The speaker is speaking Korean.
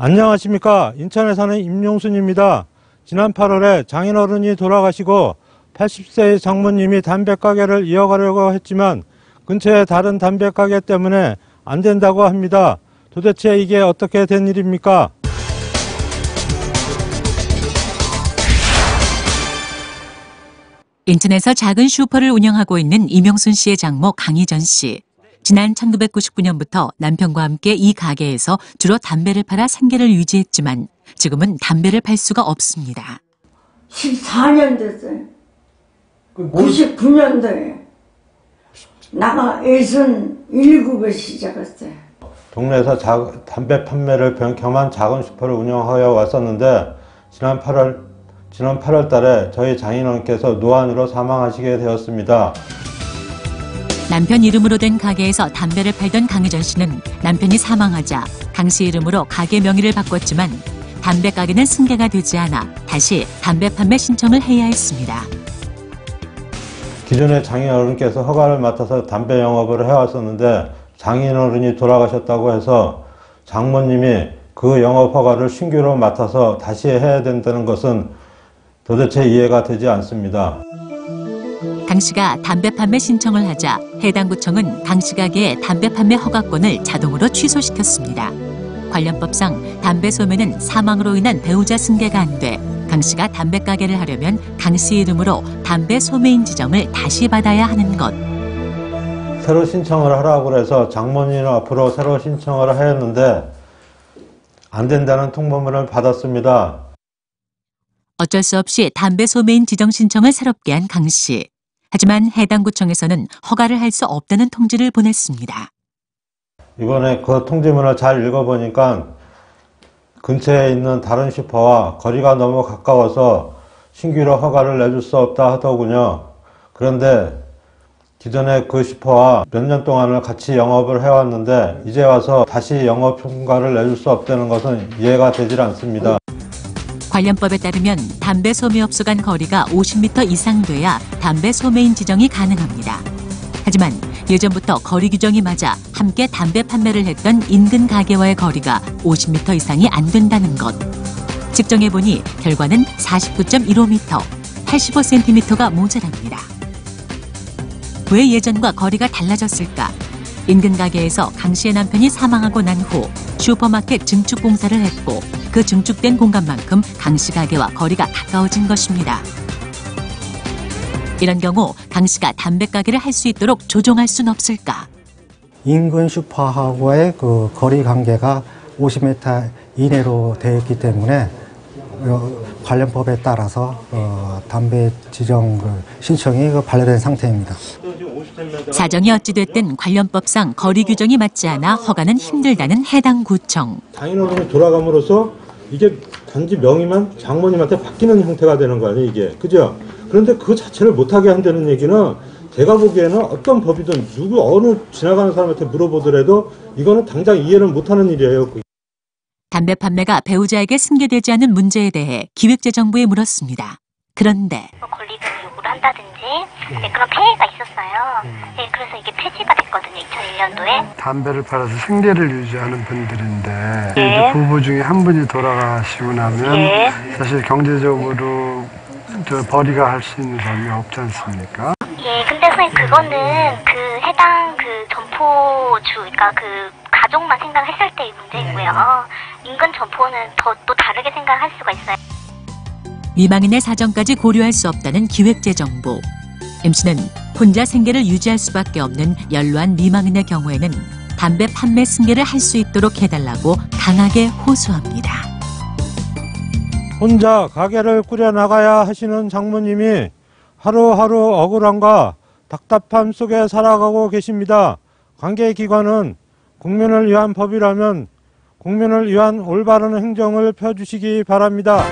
안녕하십니까. 인천에 사는 임용순입니다. 지난 8월에 장인어른이 돌아가시고 80세의 장모님이 담배가게를 이어가려고 했지만 근처에 다른 담배가게 때문에 안 된다고 합니다. 도대체 이게 어떻게 된 일입니까? 인천에서 작은 슈퍼를 운영하고 있는 임용순 씨의 장모 강희전 씨. 지난 1999년부터 남편과 함께 이 가게에서 주로 담배를 팔아 생계를 유지했지만 지금은 담배를 팔 수가 없습니다. 14년 됐어요. 99년도에 나가 67에 시작했어요. 동네에서 담배 판매를 겸한 작은 슈퍼를 운영하여 왔었는데 지난 8월 달에 저희 장인어른께서 노안으로 사망하시게 되었습니다. 남편 이름으로 된 가게에서 담배를 팔던 강희전 씨는 남편이 사망하자 강 씨 이름으로 가게 명의를 바꿨지만 담배 가게는 승계가 되지 않아 다시 담배 판매 신청을 해야 했습니다. 기존에 장인어른께서 허가를 맡아서 담배 영업을 해왔었는데 장인어른이 돌아가셨다고 해서 장모님이 그 영업 허가를 신규로 맡아서 다시 해야 된다는 것은 도대체 이해가 되지 않습니다. 강 씨가 담배 판매 신청을 하자 해당 구청은 강 씨 가게의 담배 판매 허가권을 자동으로 취소시켰습니다. 관련법상 담배 소매는 사망으로 인한 배우자 승계가 안 돼 강 씨가 담배 가게를 하려면 강 씨 이름으로 담배 소매인 지정을 다시 받아야 하는 것. 새로 신청을 하라고 해서 장모님 앞으로 새로 신청을 하였는데 안 된다는 통보문을 받았습니다. 어쩔 수 없이 담배 소매인 지정 신청을 새롭게 한 강 씨. 하지만 해당 구청에서는 허가를 할 수 없다는 통지를 보냈습니다. 이번에 그 통지문을 잘 읽어보니까 근처에 있는 다른 슈퍼와 거리가 너무 가까워서 신규로 허가를 내줄 수 없다 하더군요. 그런데 기존에 그 슈퍼와 몇 년 동안을 같이 영업을 해왔는데 이제 와서 다시 영업 허가를 내줄 수 없다는 것은 이해가 되질 않습니다. 관련법에 따르면 담배 소매업소 간 거리가 50m 이상 돼야 담배 소매인 지정이 가능합니다. 하지만 예전부터 거리 규정이 맞아 함께 담배 판매를 했던 인근 가게와의 거리가 50m 이상이 안 된다는 것. 측정해보니 결과는 49.15m, 85cm가 모자랍니다. 왜 예전과 거리가 달라졌을까? 인근 가게에서 강 씨의 남편이 사망하고 난 후 슈퍼마켓 증축 공사를 했고 그 증축된 공간만큼 강 씨 가게와 거리가 가까워진 것입니다. 이런 경우 강 씨가 담배 가게를 할 수 있도록 조정할 순 없을까? 인근 슈퍼하고의 그 거리 관계가 50m 이내로 되어 있기 때문에 관련법에 따라서 담배 지정 신청이 반려된 상태입니다. 사정이 어찌됐든 관련법상 거리 규정이 맞지 않아 허가는 힘들다는 해당 구청. 장인어른이 돌아감으로써 이게 단지 명의만 장모님한테 바뀌는 형태가 되는 거 아니에요, 이게. 그죠? 그런데 그 자체를 못하게 한다는 얘기는 제가 보기에는 어떤 법이든 어느 지나가는 사람한테 물어보더라도 이거는 당장 이해를 못하는 일이에요. 담배 판매가 배우자에게 승계되지 않은 문제에 대해 기획재정부에 물었습니다. 그런데 권리금 요구를 한다든지 그런 폐해가 있었어요. 그래서 이게 폐지가 됐거든요. 2001년도에. 담배를 팔아서 생계를 유지하는 분들인데 이제 부부 중에 한 분이 돌아가시고 나면 사실 경제적으로 벌이가 할 수 있는 점이 없지 않습니까? 예, 근데 선생님 그거는 그 해당 그 점포주, 그러니까 그 가족만 생각했을 때의 문제이고요. 인근 점포는 또 다르게 생각할 수가 있어요. 미망인의 사정까지 고려할 수 없다는 기획재정부. MC는 혼자 생계를 유지할 수밖에 없는 연로한 미망인의 경우에는 담배 판매 승계를 할 수 있도록 해달라고 강하게 호소합니다. 혼자 가게를 꾸려나가야 하시는 장모님이 하루하루 억울함과 답답함 속에 살아가고 계십니다. 관계기관은 국민을 위한 법이라면 국민을 위한 올바른 행정을 펴주시기 바랍니다.